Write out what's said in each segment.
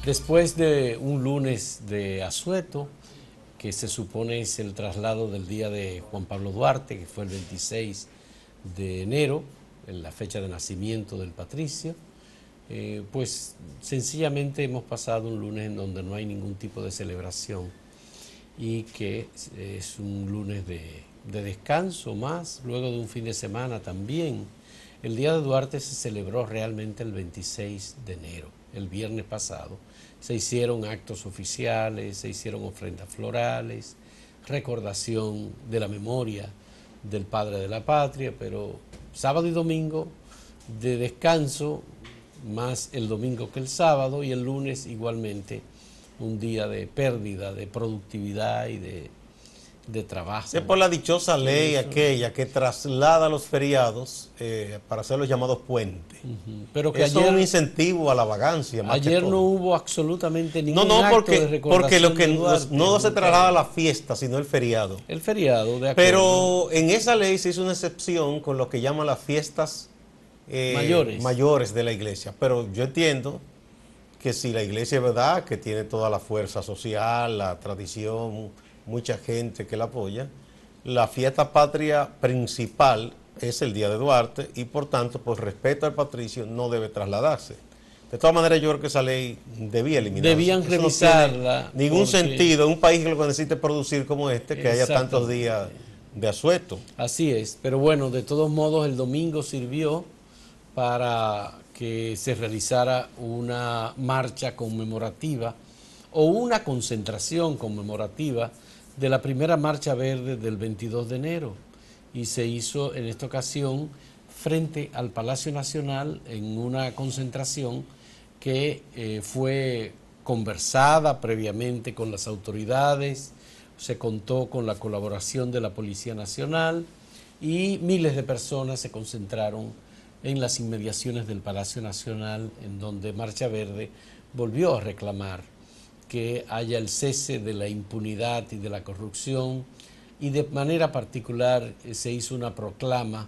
Después de un lunes de asueto, que se supone es el traslado del día de Juan Pablo Duarte, que fue el 26 de enero, en la fecha de nacimiento del patricio, pues sencillamente hemos pasado un lunes en donde no hay ningún tipo de celebración y que es un lunes de descanso más, luego de un fin de semana también. El Día de Duarte se celebró realmente el 26 de enero, el viernes pasado. Se hicieron actos oficiales, se hicieron ofrendas florales, recordación de la memoria del padre de la patria, pero sábado y domingo de descanso, más el domingo que el sábado, y el lunes igualmente un día de pérdida de productividad y de trabajo. Es por la dichosa ley aquella que traslada los feriados para hacer los llamados puentes. Pero que eso ayer, es un incentivo a la vagancia. Ayer no hubo absolutamente ningún acto de recordación. Porque lo que Duarte, no se traslada la fiesta, sino el feriado. El feriado, de acuerdo. Pero en esa ley se hizo una excepción con lo que llaman las fiestas mayores de la iglesia. Pero yo entiendo que si la iglesia es verdad, que tiene toda la fuerza social, la tradición, mucha gente que la apoya, la fiesta patria principal es el Día de Duarte y por tanto, por respeto al patricio, no debe trasladarse. De todas maneras, yo creo que esa ley debía eliminarse. Debían revisarla. No ningún sentido en un país que lo que necesite producir como este, que haya tantos días de asueto. Así es, pero bueno, de todos modos el domingo sirvió para que se realizara una marcha conmemorativa o una concentración conmemorativa de la primera marcha verde del 22 de enero, y se hizo en esta ocasión frente al Palacio Nacional en una concentración que fue conversada previamente con las autoridades, se contó con la colaboración de la Policía Nacional y miles de personas se concentraron en las inmediaciones del Palacio Nacional, en donde Marcha Verde volvió a reclamar que haya el cese de la impunidad y de la corrupción, y de manera particular se hizo una proclama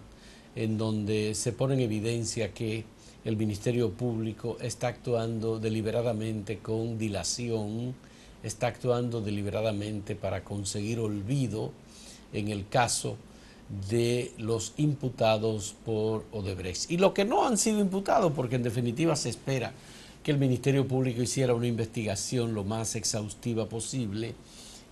en donde se pone en evidencia que el Ministerio Público está actuando deliberadamente con dilación, está actuando deliberadamente para conseguir olvido en el caso de los imputados por Odebrecht. Y los que no han sido imputados, porque en definitiva se espera que el Ministerio Público hiciera una investigación lo más exhaustiva posible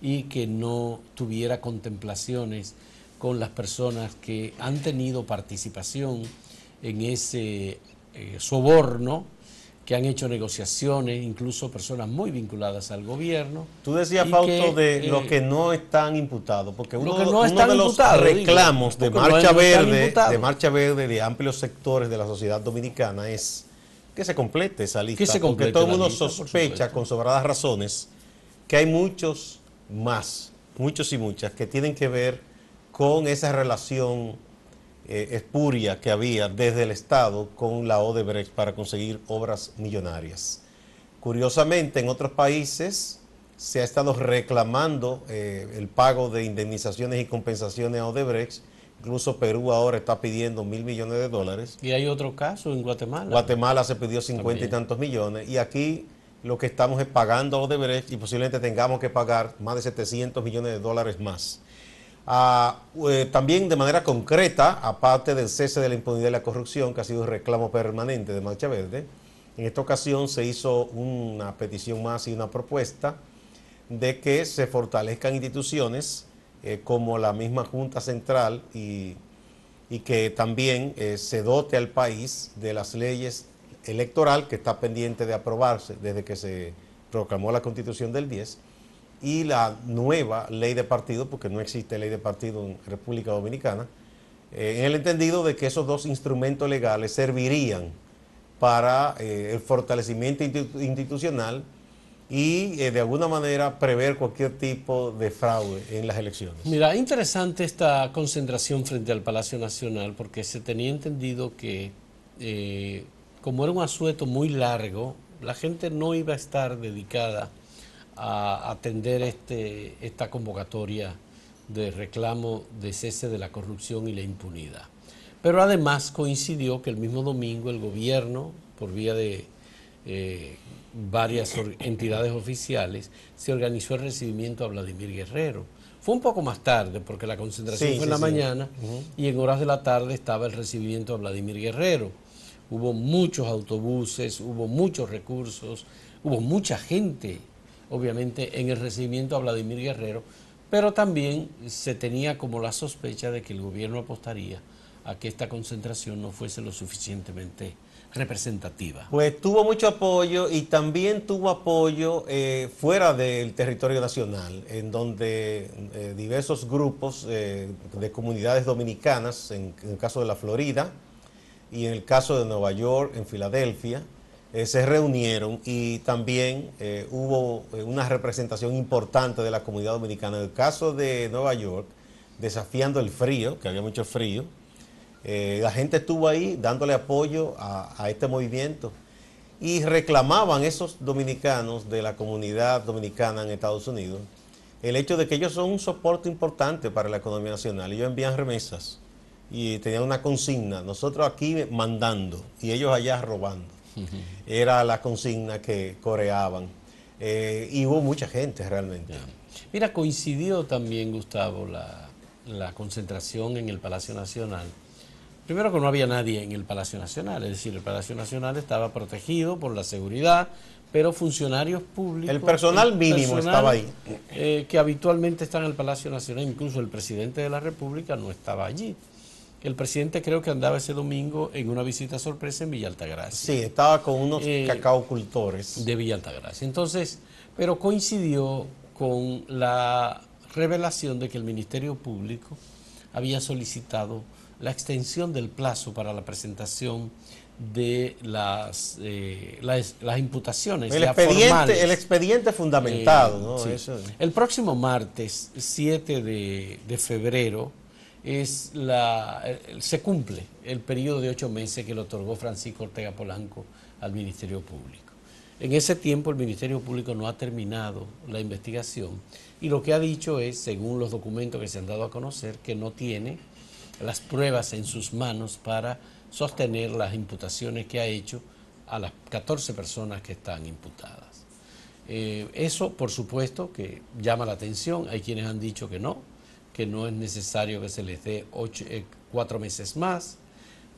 y que no tuviera contemplaciones con las personas que han tenido participación en ese soborno, que han hecho negociaciones, incluso personas muy vinculadas al gobierno. Tú decías, Fausto, de los que no están imputados, porque uno de los reclamos de Marcha Verde, de amplios sectores de la sociedad dominicana, es que se complete esa lista, porque todo el mundo sospecha con sobradas razones que hay muchos y muchas que tienen que ver con esa relación espuria que había desde el Estado con la Odebrecht para conseguir obras millonarias. Curiosamente, en otros países se ha estado reclamando el pago de indemnizaciones y compensaciones a Odebrecht. Incluso Perú ahora está pidiendo $1.000 millones. Y hay otro caso en Guatemala. Guatemala se pidió 50 y tantos millones. Y aquí lo que estamos es pagando a Odebrecht y posiblemente tengamos que pagar más de $700 millones más. También de manera concreta, aparte del cese de la impunidad y la corrupción, que ha sido un reclamo permanente de Marcha Verde, en esta ocasión se hizo una petición más y una propuesta de que se fortalezcan instituciones como la misma Junta Central y que también se dote al país de las leyes electoral, que está pendiente de aprobarse desde que se proclamó la Constitución del 10, y la nueva ley de partido, porque no existe ley de partido en República Dominicana, en el entendido de que esos dos instrumentos legales servirían para el fortalecimiento institucional y de alguna manera prever cualquier tipo de fraude en las elecciones. Mira, interesante esta concentración frente al Palacio Nacional, porque se tenía entendido que como era un asueto muy largo, la gente no iba a estar dedicada a atender esta convocatoria de reclamo de cese de la corrupción y la impunidad. Pero además coincidió que el mismo domingo el gobierno, por vía de varias entidades oficiales, se organizó el recibimiento a Vladimir Guerrero. Fue un poco más tarde, porque la concentración fue en la mañana y en horas de la tarde estaba el recibimiento a Vladimir Guerrero. Hubo muchos autobuses, hubo muchos recursos, hubo mucha gente, obviamente, en el recibimiento a Vladimir Guerrero, pero también se tenía como la sospecha de que el gobierno apostaría a que esta concentración no fuese lo suficientemente representativa. Pues tuvo mucho apoyo y también tuvo apoyo fuera del territorio nacional, en donde diversos grupos de comunidades dominicanas, en el caso de la Florida y en el caso de Nueva York, en Filadelfia, se reunieron y también hubo una representación importante de la comunidad dominicana. En el caso de Nueva York, desafiando el frío, que había mucho frío, la gente estuvo ahí dándole apoyo a este movimiento y reclamaban esos dominicanos de la comunidad dominicana en Estados Unidos el hecho de que ellos son un soporte importante para la economía nacional. Ellos envían remesas y tenían una consigna, nosotros aquí mandando y ellos allá robando. Era la consigna que coreaban y hubo mucha gente realmente. Mira, coincidió también, Gustavo, la concentración en el Palacio Nacional. Primero que no había nadie en el Palacio Nacional, es decir, el Palacio Nacional estaba protegido por la seguridad, pero funcionarios públicos... El personal mínimo estaba ahí. Que habitualmente está en el Palacio Nacional, incluso el presidente de la República no estaba allí. El presidente creo que andaba ese domingo en una visita sorpresa en Villa Altagracia. Sí, estaba con unos cacaucultores. De Villa Altagracia. Entonces, pero coincidió con la revelación de que el Ministerio Público había solicitado la extensión del plazo para la presentación de las imputaciones formales. El expediente fundamentado, ¿no? Sí. Eso. El próximo martes, 7 de febrero, se cumple el periodo de 8 meses que le otorgó Francisco Ortega Polanco al Ministerio Público. En ese tiempo el Ministerio Público no ha terminado la investigación y lo que ha dicho es, según los documentos que se han dado a conocer, que no tiene las pruebas en sus manos para sostener las imputaciones que ha hecho a las 14 personas que están imputadas. Eso, por supuesto, que llama la atención. Hay quienes han dicho que no es necesario que se les dé 4 meses más,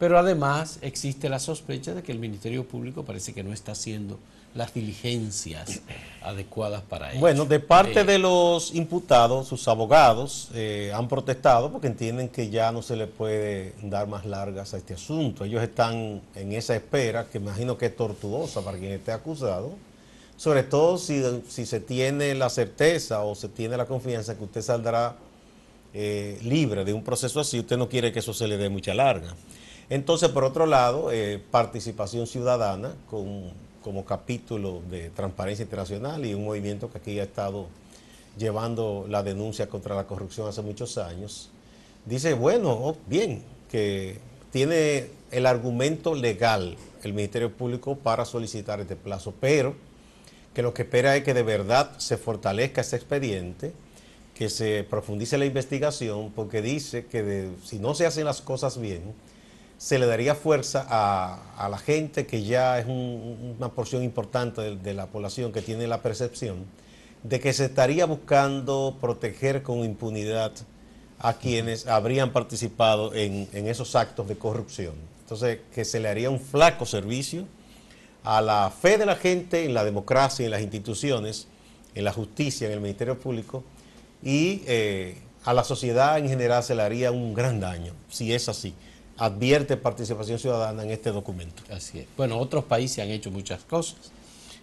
pero además existe la sospecha de que el Ministerio Público parece que no está haciendo las diligencias adecuadas para ello. Bueno, de parte de los imputados, sus abogados han protestado porque entienden que ya no se le puede dar más largas a este asunto. Ellos están en esa espera, que imagino que es tortuosa para quien esté acusado, sobre todo si se tiene la certeza o se tiene la confianza que usted saldrá libre de un proceso así. Usted no quiere que eso se le dé mucha larga. Entonces, por otro lado, participación ciudadana como capítulo de Transparencia Internacional y un movimiento que aquí ha estado llevando la denuncia contra la corrupción hace muchos años, dice, bueno, bien, que tiene el argumento legal el Ministerio Público para solicitar este plazo, pero que lo que espera es que de verdad se fortalezca ese expediente, que se profundice la investigación, porque dice que si no se hacen las cosas bien, se le daría fuerza a la gente que ya es una porción importante de la población que tiene la percepción de que se estaría buscando proteger con impunidad a quienes habrían participado en esos actos de corrupción. Entonces, que se le haría un flaco servicio a la fe de la gente en la democracia, en las instituciones, en la justicia, en el Ministerio Público, y a la sociedad en general se le haría un gran daño, si es así. Advierte Participación Ciudadana en este documento. Así es. Bueno, otros países han hecho muchas cosas.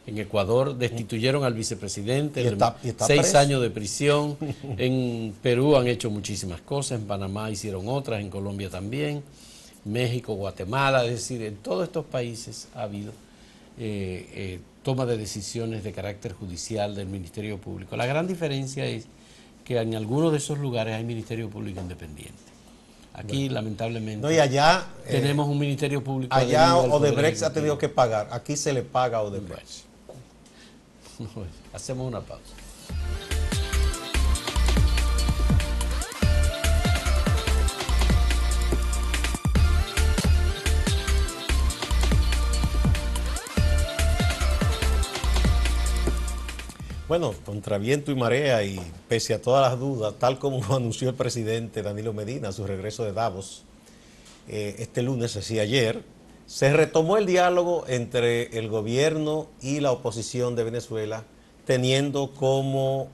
En Ecuador destituyeron al vicepresidente, y está 6 preso. años de prisión. En Perú han hecho muchísimas cosas, en Panamá hicieron otras, en Colombia también, México, Guatemala, es decir, en todos estos países ha habido toma de decisiones de carácter judicial del Ministerio Público. La gran diferencia es que en algunos de esos lugares hay Ministerio Público independiente. Aquí, bueno, lamentablemente, no, y allá, tenemos un Ministerio Público. Allá Odebrecht ha tenido que pagar, aquí se le paga a Odebrecht. Bueno, hacemos una pausa. Bueno, contra viento y marea y pese a todas las dudas, tal como lo anunció el presidente Danilo Medina a su regreso de Davos este lunes, es decir, ayer, se retomó el diálogo entre el gobierno y la oposición de Venezuela, teniendo como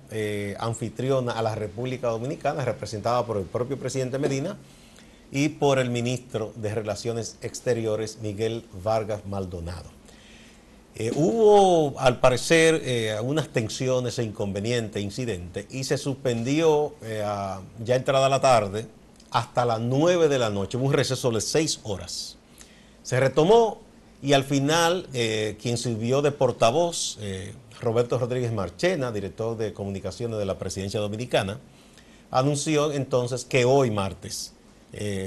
anfitriona a la República Dominicana, representada por el propio presidente Medina y por el ministro de Relaciones Exteriores, Miguel Vargas Maldonado. Hubo, al parecer, algunas tensiones e inconvenientes, incidentes, y se suspendió ya entrada la tarde hasta las 9 de la noche, hubo un receso de 6 horas. Se retomó y al final quien sirvió de portavoz, Roberto Rodríguez Marchena, director de comunicaciones de la Presidencia Dominicana, anunció entonces que hoy martes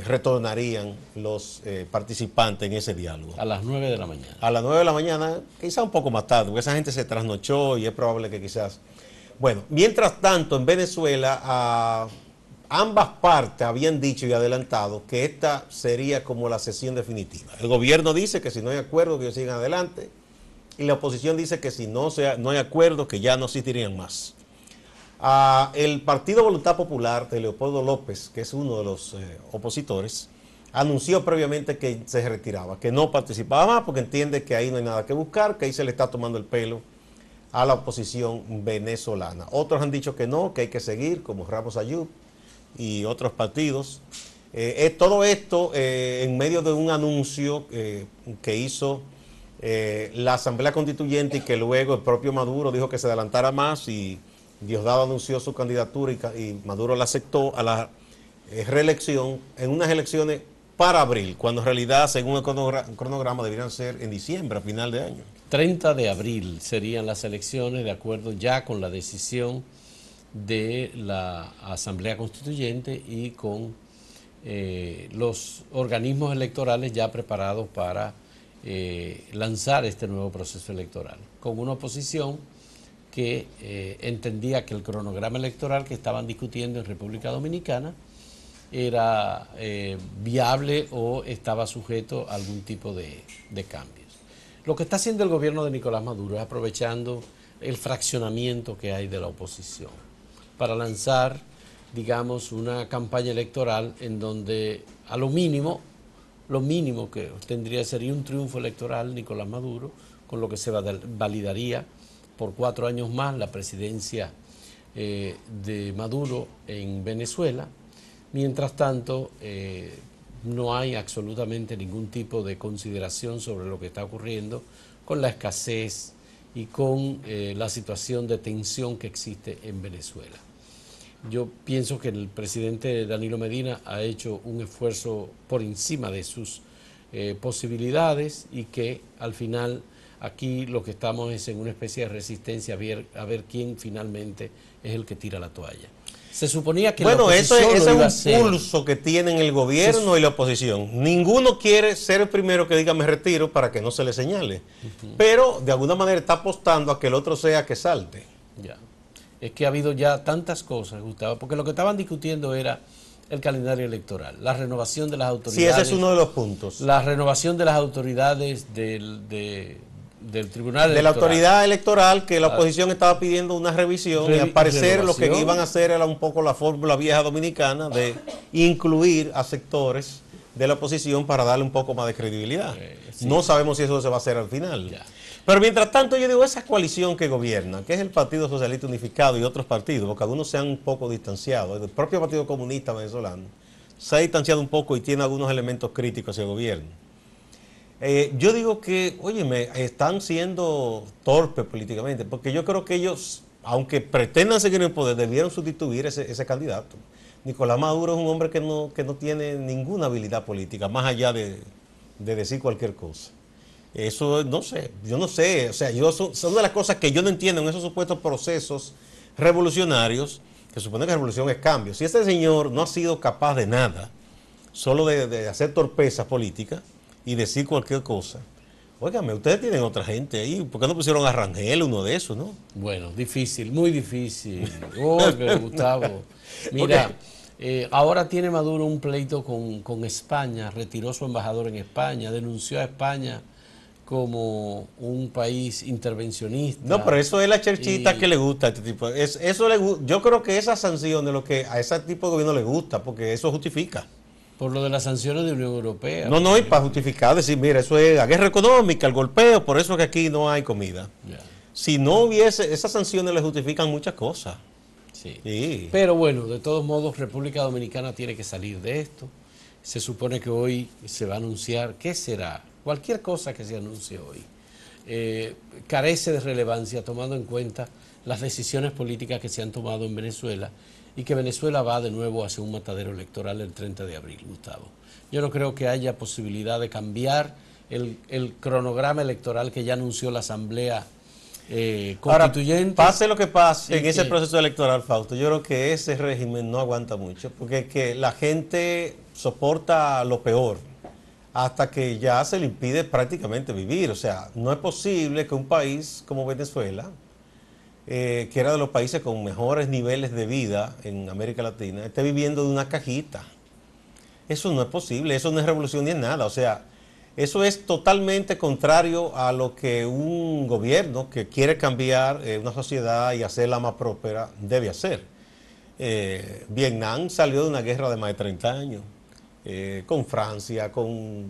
retornarían los participantes en ese diálogo. A las 9 de la mañana. A las 9 de la mañana, quizá un poco más tarde, porque esa gente se trasnochó y es probable que quizás... Bueno, mientras tanto, en Venezuela, ambas partes habían dicho y adelantado que esta sería como la sesión definitiva. El gobierno dice que si no hay acuerdo, que ellos sigan adelante, y la oposición dice que si no hay acuerdo, que ya no existirían más. El Partido Voluntad Popular de Leopoldo López, que es uno de los opositores, anunció previamente que se retiraba, que no participaba más porque entiende que ahí no hay nada que buscar, que ahí se le está tomando el pelo a la oposición venezolana. Otros han dicho que no, que hay que seguir, como Ramos Ayub y otros partidos. Todo esto en medio de un anuncio que hizo la Asamblea Constituyente y que luego el propio Maduro dijo que se adelantara más y Diosdado anunció su candidatura y Maduro la aceptó a la reelección en unas elecciones para abril, cuando en realidad, según el cronograma, deberían ser en diciembre, a final de año. 30 de abril serían las elecciones, de acuerdo ya con la decisión de la Asamblea Constituyente y con los organismos electorales ya preparados para lanzar este nuevo proceso electoral, con una oposición que entendía que el cronograma electoral que estaban discutiendo en República Dominicana era viable o estaba sujeto a algún tipo de cambios. Lo que está haciendo el gobierno de Nicolás Maduro es aprovechando el fraccionamiento que hay de la oposición para lanzar, digamos, una campaña electoral en donde a lo mínimo que tendría sería un triunfo electoral Nicolás Maduro, con lo que se validaría por 4 años más la presidencia de Maduro en Venezuela. Mientras tanto, no hay absolutamente ningún tipo de consideración sobre lo que está ocurriendo con la escasez y con la situación de tensión que existe en Venezuela. Yo pienso que el presidente Danilo Medina ha hecho un esfuerzo por encima de sus posibilidades y que al final aquí lo que estamos es en una especie de resistencia a ver quién finalmente es el que tira la toalla. Se suponía que bueno, ese es un un pulso que tienen el gobierno y la oposición. Ninguno quiere ser el primero que diga me retiro para que no se le señale. Pero de alguna manera está apostando a que el otro sea que salte. Ya. Es que ha habido ya tantas cosas, Gustavo, porque lo que estaban discutiendo era el calendario electoral, la renovación de las autoridades. Sí, ese es uno de los puntos. La renovación de las autoridades del Tribunal Electoral. De la autoridad electoral, que la oposición estaba pidiendo una revisión y al parecer lo que iban a hacer era un poco la fórmula vieja dominicana de incluir a sectores de la oposición para darle un poco más de credibilidad. Sí. No sabemos si eso se va a hacer al final. Ya. Pero mientras tanto yo digo, esa coalición que gobierna, que es el Partido Socialista Unificado y otros partidos, porque algunos se han un poco distanciado, el propio Partido Comunista venezolano se ha distanciado un poco y tiene algunos elementos críticos hacia el gobierno. Yo digo que, óyeme, están siendo torpes políticamente, porque yo creo que ellos, aunque pretendan seguir en el poder, debieron sustituir ese candidato. Nicolás Maduro es un hombre que no tiene ninguna habilidad política, más allá de decir cualquier cosa. Eso no sé, yo no sé, o sea, son de las cosas que yo no entiendo en esos supuestos procesos revolucionarios, que supone que la revolución es cambio. Si este señor no ha sido capaz de nada, solo de hacer torpezas políticas y decir cualquier cosa, óigame, ustedes tienen otra gente ahí, ¿por qué no pusieron a Rangel, uno de esos, no? Bueno, difícil, muy difícil. Gustavo, mira, ahora tiene Maduro un pleito con España, retiró su embajador en España, denunció a España como un país intervencionista. No, pero eso es la cherchita y, que le gusta a este tipo. Yo creo que esas sanciones lo que a ese tipo de gobierno le gusta, porque eso justifica. por lo de las sanciones de la Unión Europea, No, por no, y para ejemplo. justificar, decir, mira, eso es la guerra económica, el golpeo, por eso es que aquí no hay comida. Ya, Si no hubiese, esas sanciones le justifican muchas cosas. sí. Sí. Pero bueno, de todos modos, República Dominicana tiene que salir de esto. Se supone que hoy se va a anunciar, ¿qué será? Cualquier cosa que se anuncie hoy carece de relevancia tomando en cuenta las decisiones políticas que se han tomado en Venezuela y que Venezuela va de nuevo hacia un matadero electoral el 30 de abril, Gustavo. Yo no creo que haya posibilidad de cambiar el cronograma electoral que ya anunció la Asamblea Constituyente. Ahora, pase lo que pase en ese que, proceso electoral, Fausto, yo creo que ese régimen no aguanta mucho, porque es que la gente soporta lo peor hasta que ya se le impide prácticamente vivir. O sea, no es posible que un país como Venezuela, que era de los países con mejores niveles de vida en América Latina, esté viviendo de una cajita. Eso no es posible, eso no es revolución ni es nada. O sea, eso es totalmente contrario a lo que un gobierno que quiere cambiar una sociedad y hacerla más próspera debe hacer. Vietnam salió de una guerra de más de 30 años, con Francia, con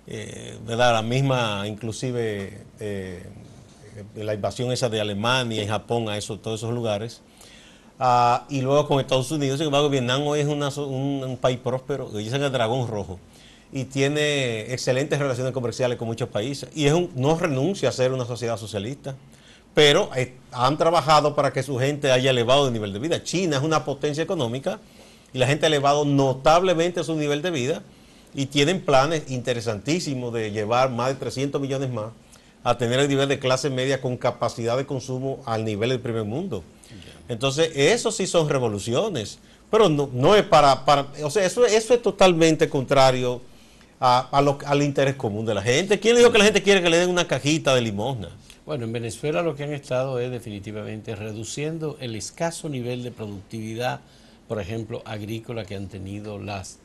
¿verdad? La misma, inclusive la invasión esa de Alemania y Japón a todos esos lugares. Y luego con Estados Unidos. Sin embargo, Vietnam hoy es un país próspero, le dicen el dragón rojo, y tiene excelentes relaciones comerciales con muchos países, y no renuncia a ser una sociedad socialista, pero han trabajado para que su gente haya elevado el nivel de vida. China es una potencia económica y la gente ha elevado notablemente su nivel de vida y tienen planes interesantísimos de llevar más de 300 millones más a tener el nivel de clase media con capacidad de consumo al nivel del primer mundo. Entonces, eso sí son revoluciones, pero no es o sea, eso es totalmente contrario al interés común de la gente. ¿Quién dijo que la gente quiere que le den una cajita de limosna? Bueno, en Venezuela lo que han estado es definitivamente reduciendo el escaso nivel de productividad, por ejemplo, agrícola que han tenido las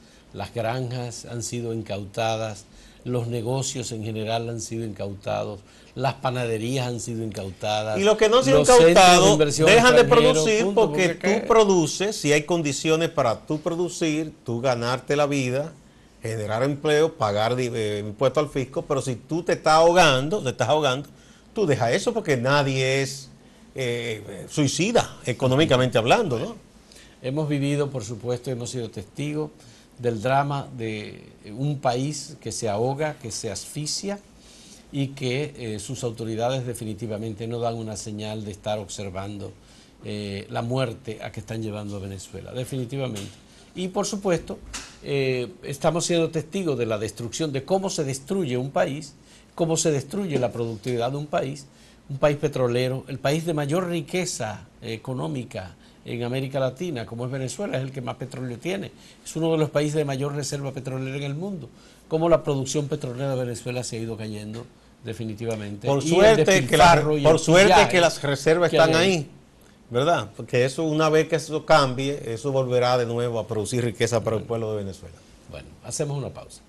granjas han sido incautadas, los negocios en general han sido incautados, las panaderías han sido incautadas. Y los que no han sido los centros incautados inversión dejan de extranjeros, producir punto, porque tú produces, si hay condiciones para tú producir, tú ganarte la vida, generar empleo, pagar impuestos al fisco, pero si tú te estás ahogando, tú dejas eso porque nadie es suicida, económicamente hablando, ¿no? Hemos vivido, por supuesto, hemos sido testigos del drama de un país que se ahoga, que se asfixia y que sus autoridades definitivamente no dan una señal de estar observando la muerte a que están llevando a Venezuela, definitivamente. Y por supuesto, estamos siendo testigos de la destrucción, de cómo se destruye un país, cómo se destruye la productividad de un país petrolero, el país de mayor riqueza económica en América Latina, como es Venezuela, es el que más petróleo tiene. Es uno de los países de mayor reserva petrolera en el mundo. Cómo la producción petrolera de Venezuela se ha ido cayendo definitivamente. Por suerte que las reservas que están ahí, ¿verdad? Porque eso, una vez que eso cambie, eso volverá de nuevo a producir riqueza para el pueblo de Venezuela. Bueno, hacemos una pausa.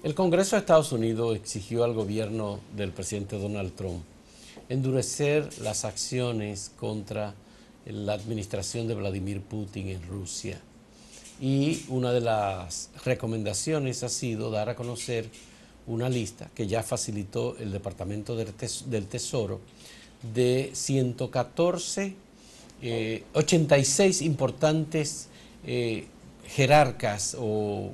El Congreso de Estados Unidos exigió al gobierno del presidente Donald Trump endurecer las acciones contra la administración de Vladimir Putin en Rusia. Y una de las recomendaciones ha sido dar a conocer una lista que ya facilitó el Departamento del Tesoro de 86 importantes jerarcas o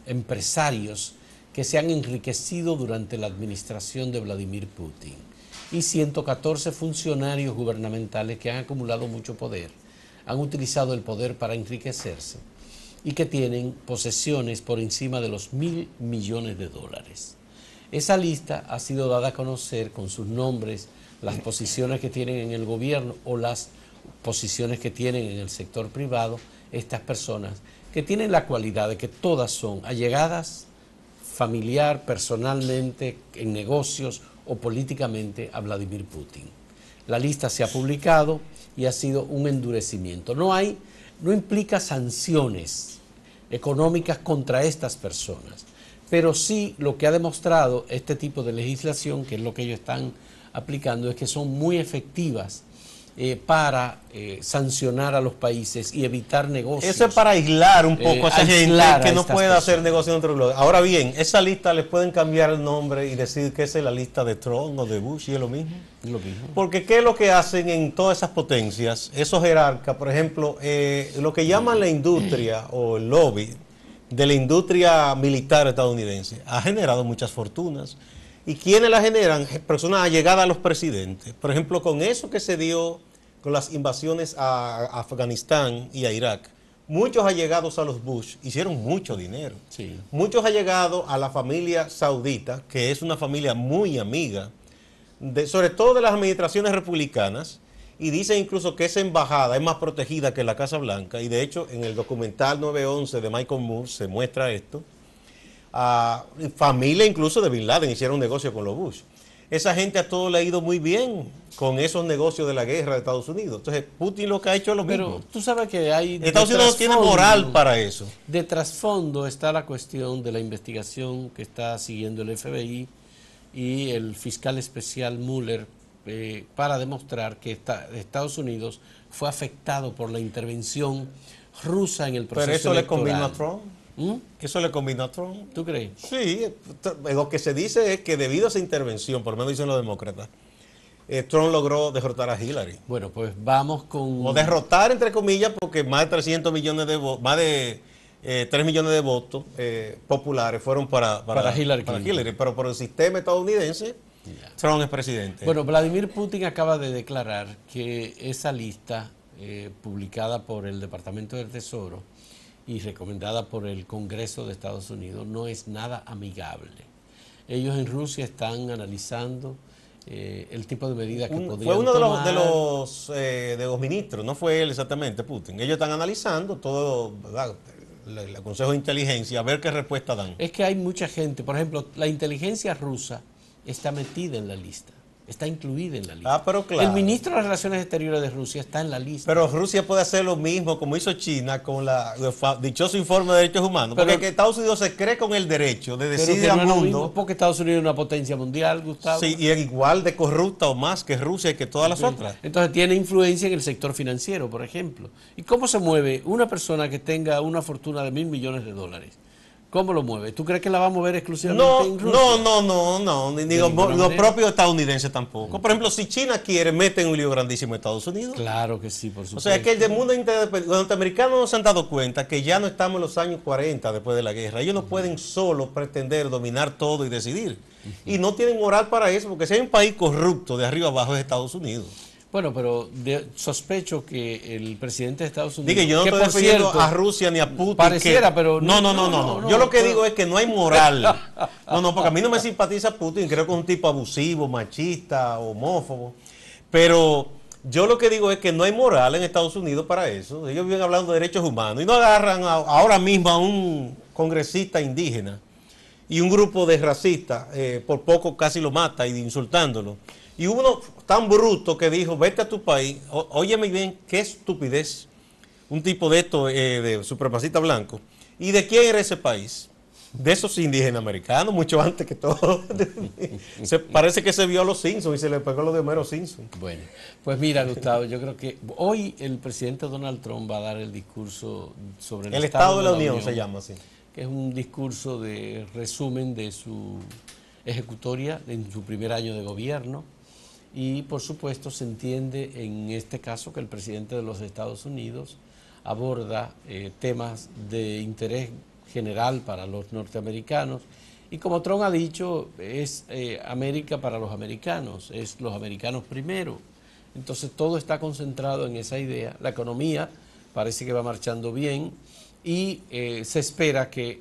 empresarios que se han enriquecido durante la administración de Vladimir Putin y 114 funcionarios gubernamentales que han acumulado mucho poder, han utilizado el poder para enriquecerse y que tienen posesiones por encima de los $1.000 millones. Esa lista ha sido dada a conocer con sus nombres, las posiciones que tienen en el gobierno o las posiciones que tienen en el sector privado, estas personas que tienen la cualidad de que todas son allegadas, familiar, personalmente, en negocios o políticamente a Vladimir Putin. La lista se ha publicado y ha sido un endurecimiento. No implica sanciones económicas contra estas personas, pero sí lo que ha demostrado este tipo de legislación, que es lo que ellos están aplicando, es que son muy efectivas para sancionar a los países y evitar negocios. Eso es para aislar un poco a esa gente que no puede hacer negocios entre los. Ahora bien, esa lista les pueden cambiar el nombre y decir que esa es la lista de Trump o de Bush y es lo mismo. Lo mismo. Porque ¿qué es lo que hacen en todas esas potencias? Esos jerarcas, por ejemplo, lo que llaman la industria o el lobby de la industria militar estadounidense ha generado muchas fortunas. ¿Y quiénes la generan? Personas allegadas a los presidentes. Por ejemplo, con eso que se dio con las invasiones a Afganistán y a Irak, muchos allegados a los Bush hicieron mucho dinero. Sí. Muchos allegados a la familia saudita, que es una familia muy amiga, sobre todo de las administraciones republicanas, y dicen incluso que esa embajada es más protegida que la Casa Blanca, y de hecho en el documental 9/11 de Michael Moore se muestra esto. Familia incluso de Bin Laden hicieron negocio con los Bush. Esa gente a todo le ha ido muy bien con esos negocios de la guerra de Estados Unidos. Entonces Putin lo que ha hecho es lo mismo. Pero tú sabes que hay... Estados Unidos no tiene moral para eso. De trasfondo está la cuestión de la investigación que está siguiendo el FBI y el fiscal especial Mueller para demostrar que Estados Unidos fue afectado por la intervención rusa en el proceso electoral. Pero eso le convino a Trump. ¿Eso le combinó a Trump? ¿Tú crees? Sí, lo que se dice es que debido a esa intervención, por lo menos dicen los demócratas, Trump logró derrotar a Hillary. Bueno, pues vamos con... O derrotar, entre comillas, porque más de 300 millones de votos, más de 3 millones de votos populares fueron para Hillary para Clinton. Hillary. Pero por el sistema estadounidense, Trump es presidente. Bueno, Vladimir Putin acaba de declarar que esa lista publicada por el Departamento del Tesoro y recomendada por el Congreso de Estados Unidos no es nada amigable. Ellos en Rusia están analizando el tipo de medidas que podrían Fue uno tomar. de los ministros, no fue él exactamente, Putin. Ellos están analizando todo, ¿verdad? El Consejo de Inteligencia, a ver qué respuesta dan. Es que hay mucha gente, por ejemplo, la inteligencia rusa está metida en la lista. Está incluida en la lista. Pero claro. El ministro de las Relaciones Exteriores de Rusia está en la lista. Pero Rusia puede hacer lo mismo como hizo China con el dichoso informe de derechos humanos. Porque que Estados Unidos se cree con el derecho de decidir al mundo. Porque Estados Unidos es una potencia mundial, Gustavo. Sí, y es igual de corrupta o más que Rusia y que todas las otras. Entonces tiene influencia en el sector financiero, por ejemplo. ¿Y cómo se mueve una persona que tenga una fortuna de $1.000 millones? ¿Cómo lo mueve? ¿Tú crees que la va a mover exclusivamente en Rusia? No, ni los propios estadounidenses tampoco. Por ejemplo, si China quiere, mete en un lío grandísimo a Estados Unidos. Claro que sí, por supuesto. O sea, es que el mundo los norteamericanos no se han dado cuenta que ya no estamos en los años 40 después de la guerra. Ellos no pueden solo pretender dominar todo y decidir. Y no tienen moral para eso, porque si hay un país corrupto de arriba abajo es Estados Unidos. Bueno, pero sospecho que el presidente de Estados Unidos... Diga, yo no estoy refiriendo a Rusia ni a Putin. Pareciera, pero... No. Yo lo que digo es que no hay moral. Porque a mí no me simpatiza Putin. Creo que es un tipo abusivo, machista, homófobo. Pero yo lo que digo es que no hay moral en Estados Unidos para eso. Ellos viven hablando de derechos humanos. Y no agarran ahora mismo a un congresista indígena y un grupo de racistas, por poco casi lo mata y insultándolo. Y uno tan bruto que dijo, vete a tu país, óyeme bien, qué estupidez, un tipo de esto, de supremacista blanco. ¿Y de quién era ese país? De esos indígenas americanos, mucho antes que todo. Parece que se vio a los Simpsons y se le pegó lo de Homero Simpson. Bueno, pues mira, Gustavo, yo creo que hoy el presidente Donald Trump va a dar el discurso sobre el Estado de la Unión se llama así. Que es un discurso de resumen de su ejecutoria en su primer año de gobierno. Y por supuesto se entiende en este caso que el presidente de los Estados Unidos aborda temas de interés general para los norteamericanos y como Trump ha dicho es América para los americanos, es los americanos primero. Entonces todo está concentrado en esa idea. La economía parece que va marchando bien y se espera que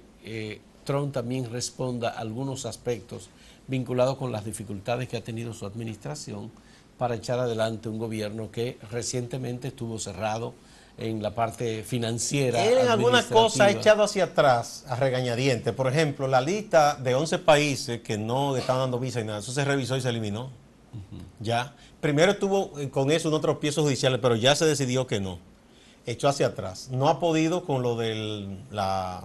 Trump también responda a algunos aspectos vinculados con las dificultades que ha tenido su administración para echar adelante un gobierno que recientemente estuvo cerrado en la parte financiera. Él en algunas cosas ha administrativa. echado hacia atrás a regañadientes. Por ejemplo, la lista de 11 países que no le estaban dando visa y nada, eso se revisó y se eliminó. Ya. Primero estuvo con eso en otros piezos judiciales, pero ya se decidió que no. Echó hacia atrás. No ha podido con lo de la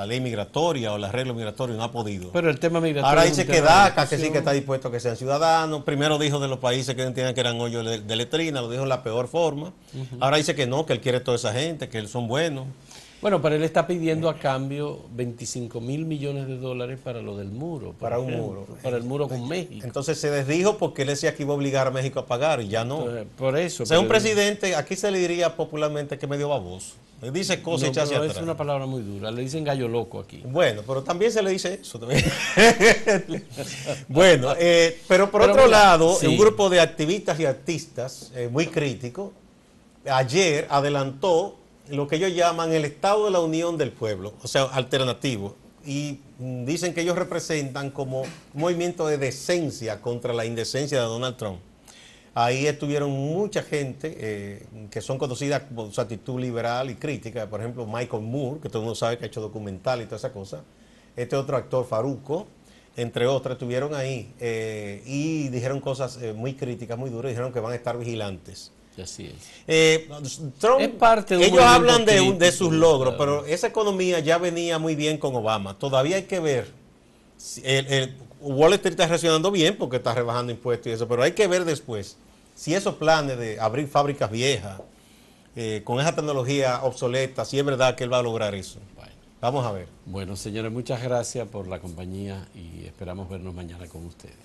ley migratoria o el arreglo migratorio, no ha podido. Pero el tema migratorio. Ahora es un dice que tema de DACA, que sí discusión. que está dispuesto a que sean ciudadanos. Primero dijo de los países que entienden que eran hoyos de letrina, lo dijo en la peor forma. Ahora dice que no, que él quiere toda esa gente, que son buenos. Bueno, pero él está pidiendo a cambio 25.000 millones de dólares para lo del muro. por Para un ejemplo, muro. Para el muro con México. Entonces se desdijo porque él decía que iba a obligar a México a pagar y ya no. Entonces, por eso. O sea, un pero- presidente, aquí se le diría popularmente que es medio baboso. Él dice cosas No, hechas hacia pero es atrás. una palabra muy dura. Le dicen gallo loco aquí. Bueno, pero también se le dice eso. También. Bueno, pero por Pero otro mira, lado, sí. un grupo de activistas y artistas muy críticos ayer adelantó lo que ellos llaman el Estado de la Unión del Pueblo, o sea, alternativo. Y dicen que ellos representan como un movimiento de decencia contra la indecencia de Donald Trump. Ahí estuvieron mucha gente que son conocidas por su actitud liberal y crítica. Por ejemplo, Michael Moore, que todo el mundo sabe que ha hecho documental y toda esa cosa. Este otro actor, Faruco, entre otros, estuvieron ahí y dijeron cosas muy críticas, muy duras. Dijeron que van a estar vigilantes. Así es. Trump, Es parte de un ellos hablan movimiento de sus crítico, logros, claro. pero esa economía ya venía muy bien con Obama. Todavía hay que ver. Wall Street está reaccionando bien porque está rebajando impuestos y eso, pero hay que ver después si esos planes de abrir fábricas viejas con esa tecnología obsoleta, si es verdad que él va a lograr eso. Bueno. Vamos a ver. Bueno, señores, muchas gracias por la compañía y esperamos vernos mañana con ustedes.